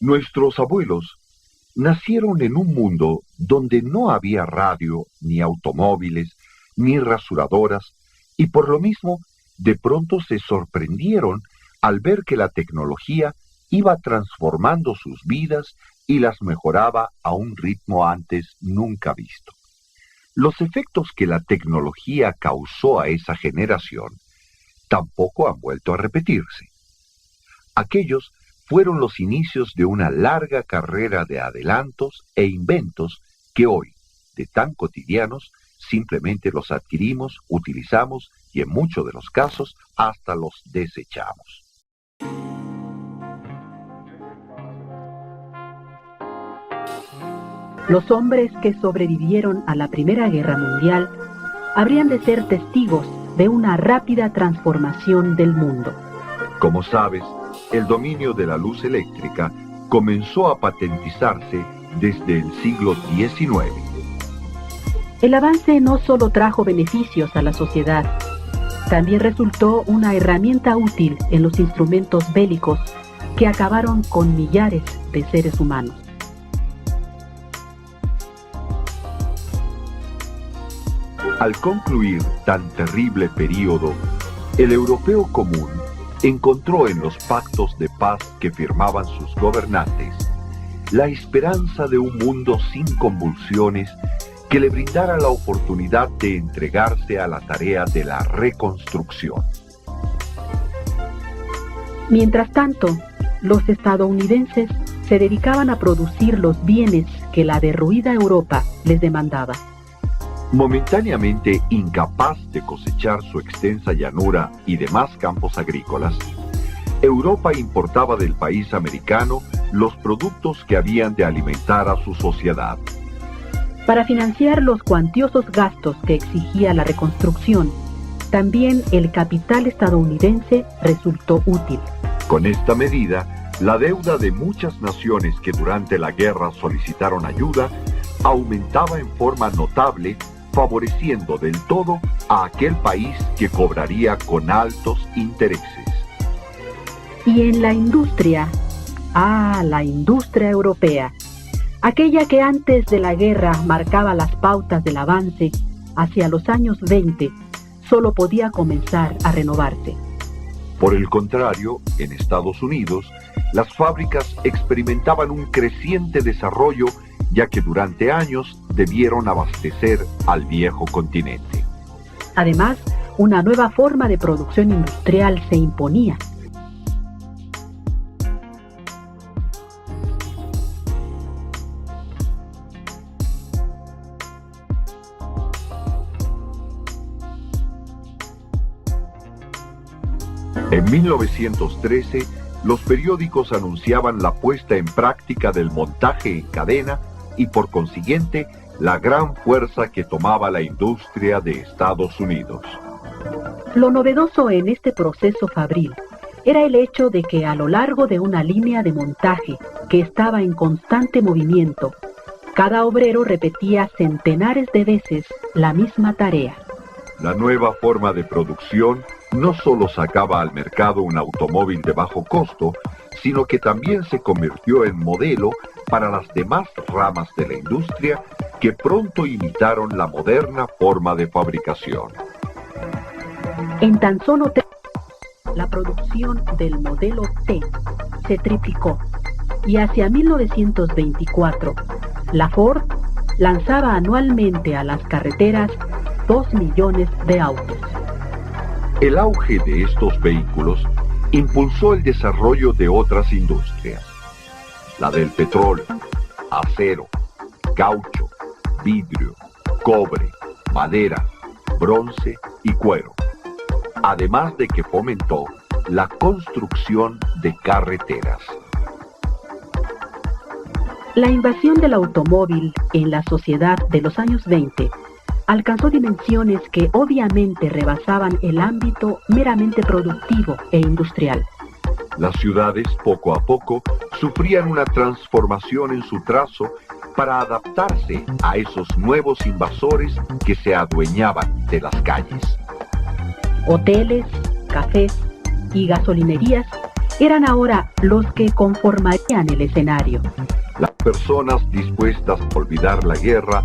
Nuestros abuelos nacieron en un mundo donde no había radio, ni automóviles, ni rasuradoras, y por lo mismo, de pronto se sorprendieron al ver que la tecnología iba transformando sus vidas y las mejoraba a un ritmo antes nunca visto. Los efectos que la tecnología causó a esa generación tampoco han vuelto a repetirse. Aquellos fueron los inicios de una larga carrera de adelantos e inventos que hoy, de tan cotidianos, simplemente los adquirimos, utilizamos y en muchos de los casos hasta los desechamos. Los hombres que sobrevivieron a la Primera Guerra Mundial habrían de ser testigos de una rápida transformación del mundo. Como sabes, el dominio de la luz eléctrica comenzó a patentizarse desde el siglo XIX. El avance no solo trajo beneficios a la sociedad, también resultó una herramienta útil en los instrumentos bélicos que acabaron con millares de seres humanos. Al concluir tan terrible período, el europeo común encontró en los pactos de paz que firmaban sus gobernantes la esperanza de un mundo sin convulsiones que le brindara la oportunidad de entregarse a la tarea de la reconstrucción. Mientras tanto, los estadounidenses se dedicaban a producir los bienes que la derruida Europa les demandaba. Momentáneamente incapaz de cosechar su extensa llanura y demás campos agrícolas, Europa importaba del país americano los productos que habían de alimentar a su sociedad. Para financiar los cuantiosos gastos que exigía la reconstrucción, también el capital estadounidense resultó útil. Con esta medida, la deuda de muchas naciones que durante la guerra solicitaron ayuda aumentaba en forma notable, favoreciendo del todo a aquel país que cobraría con altos intereses. Y en la industria, la industria europea, aquella que antes de la guerra marcaba las pautas del avance, hacia los años 20, solo podía comenzar a renovarse. Por el contrario, en Estados Unidos, las fábricas experimentaban un creciente desarrollo, ya que durante años debieron abastecer al viejo continente. Además, una nueva forma de producción industrial se imponía. En 1913, los periódicos anunciaban la puesta en práctica del montaje en cadena y por consiguiente la gran fuerza que tomaba la industria de Estados Unidos. Lo novedoso en este proceso fabril era el hecho de que a lo largo de una línea de montaje que estaba en constante movimiento, cada obrero repetía centenares de veces la misma tarea. La nueva forma de producción no solo sacaba al mercado un automóvil de bajo costo, sino que también se convirtió en modelo para las demás ramas de la industria que pronto imitaron la moderna forma de fabricación. En tan solo 3 años, la producción del modelo T se triplicó y hacia 1924, la Ford lanzaba anualmente a las carreteras 2 millones de autos. El auge de estos vehículos impulsó el desarrollo de otras industrias, la del petróleo, acero, caucho, vidrio, cobre, madera, bronce y cuero, además de que fomentó la construcción de carreteras. La invasión del automóvil en la sociedad de los años 20 alcanzó dimensiones que obviamente rebasaban el ámbito meramente productivo e industrial. Las ciudades, poco a poco, sufrían una transformación en su trazo para adaptarse a esos nuevos invasores que se adueñaban de las calles. Hoteles, cafés y gasolinerías eran ahora los que conformarían el escenario. Las personas dispuestas a olvidar la guerra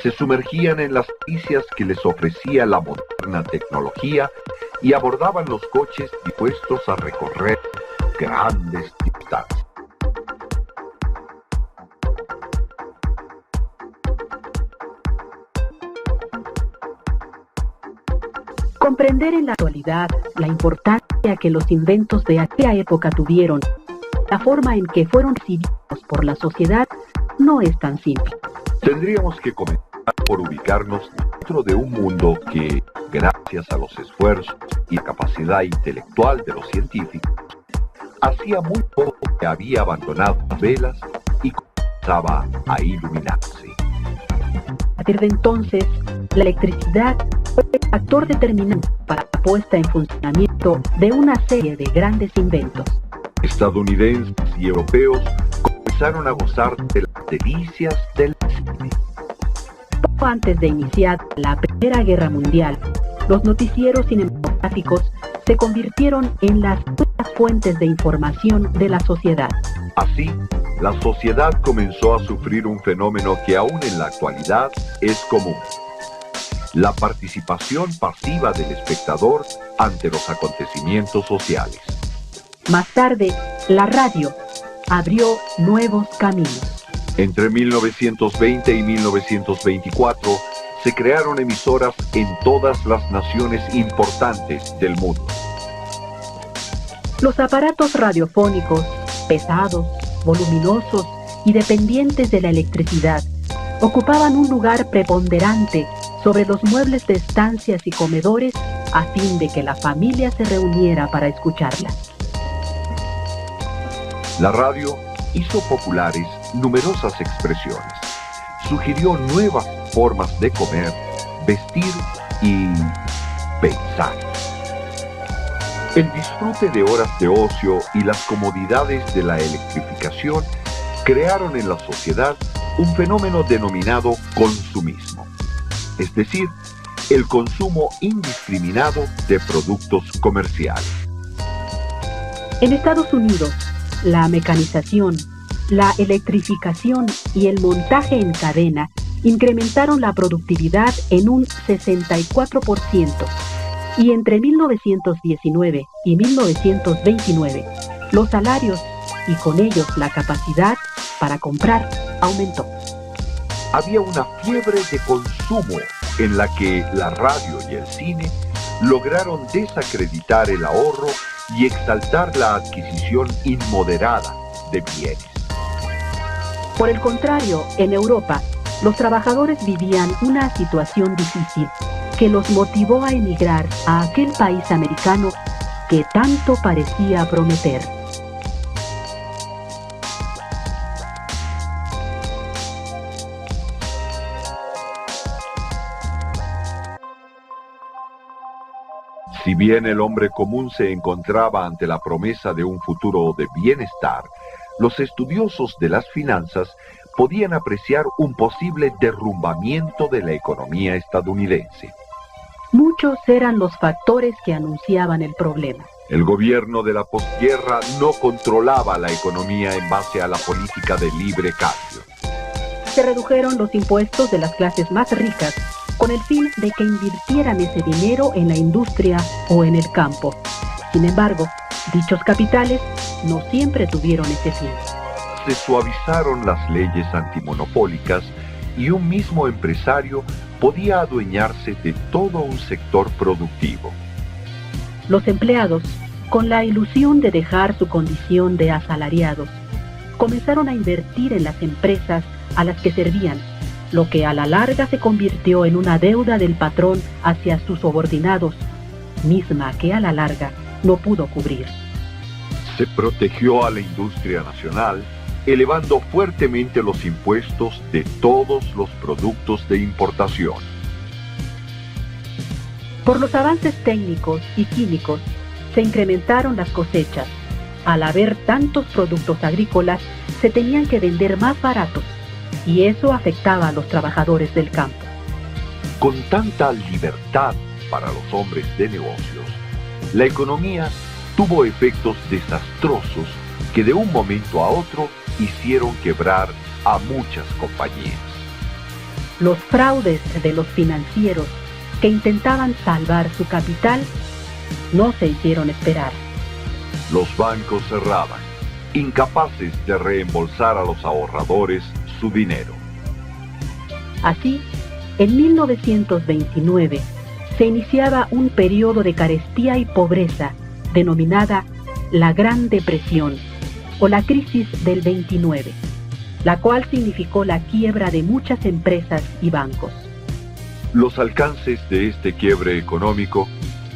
se sumergían en las noticias que les ofrecía la moderna tecnología y abordaban los coches dispuestos a recorrer grandes distancias. Comprender en la actualidad la importancia que los inventos de aquella época tuvieron, la forma en que fueron recibidos por la sociedad, no es tan simple. Tendríamos que comenzar por ubicarnos dentro de un mundo que, gracias a los esfuerzos y la capacidad intelectual de los científicos, hacía muy poco que había abandonado las velas y comenzaba a iluminarse. A partir de entonces, la electricidad fue el factor determinante para la puesta en funcionamiento de una serie de grandes inventos. Estadounidenses y europeos comenzaron a gozar de las delicias del cine. Poco antes de iniciar la Primera Guerra Mundial, los noticieros cinematográficos se convirtieron en las únicas fuentes de información de la sociedad. Así, la sociedad comenzó a sufrir un fenómeno que aún en la actualidad es común: la participación pasiva del espectador ante los acontecimientos sociales. Más tarde, la radio abrió nuevos caminos. Entre 1920 y 1924 se crearon emisoras en todas las naciones importantes del mundo. Los aparatos radiofónicos, pesados, voluminosos y dependientes de la electricidad, ocupaban un lugar preponderante sobre los muebles de estancias y comedores a fin de que la familia se reuniera para escucharla. La radio hizo populares numerosas expresiones, sugirió nuevas formas de comer, vestir y pensar. El disfrute de horas de ocio y las comodidades de la electrificación crearon en la sociedad un fenómeno denominado consumismo, es decir, el consumo indiscriminado de productos comerciales. En Estados Unidos, la mecanización, la electrificación y el montaje en cadena incrementaron la productividad en un 64%, y entre 1919 y 1929, los salarios y con ellos la capacidad para comprar aumentó. Había una fiebre de consumo en la que la radio y el cine lograron desacreditar el ahorro y exaltar la adquisición inmoderada de bienes. Por el contrario, en Europa, los trabajadores vivían una situación difícil que los motivó a emigrar a aquel país americano que tanto parecía prometer. Si bien el hombre común se encontraba ante la promesa de un futuro de bienestar, los estudiosos de las finanzas podían apreciar un posible derrumbamiento de la economía estadounidense. Muchos eran los factores que anunciaban el problema. El gobierno de la posguerra no controlaba la economía en base a la política de libre cambio. Se redujeron los impuestos de las clases más ricas con el fin de que invirtieran ese dinero en la industria o en el campo. Sin embargo, dichos capitales no siempre tuvieron ese fin. Se suavizaron las leyes antimonopólicas y un mismo empresario podía adueñarse de todo un sector productivo. Los empleados, con la ilusión de dejar su condición de asalariados, comenzaron a invertir en las empresas a las que servían, lo que a la larga se convirtió en una deuda del patrón hacia sus subordinados, misma que a la larga no pudo cubrir. Se protegió a la industria nacional, elevando fuertemente los impuestos de todos los productos de importación. Por los avances técnicos y químicos, se incrementaron las cosechas. Al haber tantos productos agrícolas, se tenían que vender más baratos, y eso afectaba a los trabajadores del campo. Con tanta libertad para los hombres de negocios, la economía tuvo efectos desastrosos que de un momento a otro hicieron quebrar a muchas compañías. Los fraudes de los financieros que intentaban salvar su capital no se hicieron esperar. Los bancos cerraban, incapaces de reembolsar a los ahorradores su dinero. Así, en 1929 se iniciaba un periodo de carestía y pobreza denominada la Gran Depresión o la crisis del 29, la cual significó la quiebra de muchas empresas y bancos. Los alcances de este quiebre económico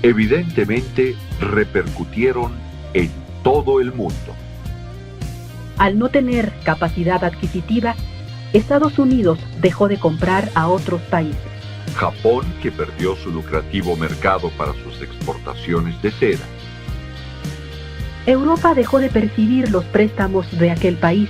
evidentemente repercutieron en todo el mundo. Al no tener capacidad adquisitiva, Estados Unidos dejó de comprar a otros países. Japón, que perdió su lucrativo mercado para sus exportaciones de seda. Europa dejó de percibir los préstamos de aquel país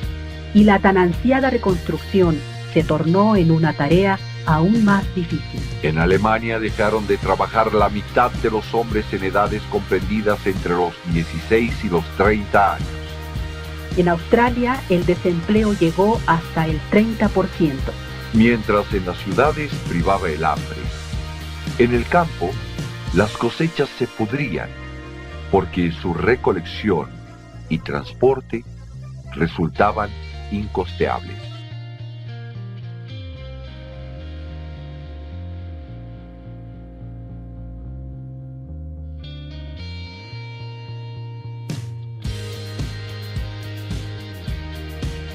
y la tan ansiada reconstrucción se tornó en una tarea aún más difícil. En Alemania dejaron de trabajar la mitad de los hombres en edades comprendidas entre los 16 y los 30 años. En Australia el desempleo llegó hasta el 30%. Mientras en las ciudades privaba el hambre, en el campo las cosechas se pudrían porque su recolección y transporte resultaban incosteables.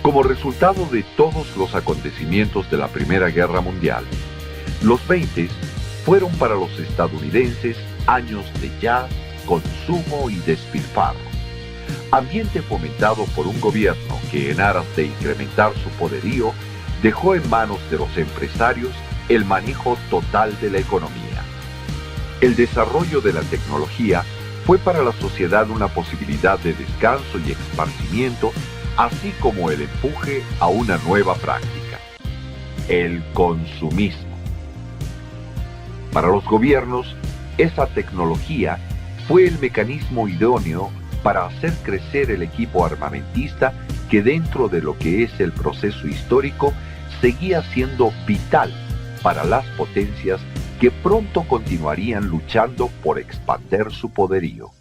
Como resultado de todos los acontecimientos de la Primera Guerra Mundial, los 20 fueron para los estadounidenses años de jazz, consumo y despilfarro. Ambiente fomentado por un gobierno que, en aras de incrementar su poderío, dejó en manos de los empresarios el manejo total de la economía. El desarrollo de la tecnología fue para la sociedad una posibilidad de descanso y esparcimiento, así como el empuje a una nueva práctica, el consumismo. Para los gobiernos, esa tecnología fue el mecanismo idóneo para hacer crecer el equipo armamentista que, dentro de lo que es el proceso histórico, seguía siendo vital para las potencias que pronto continuarían luchando por expander su poderío.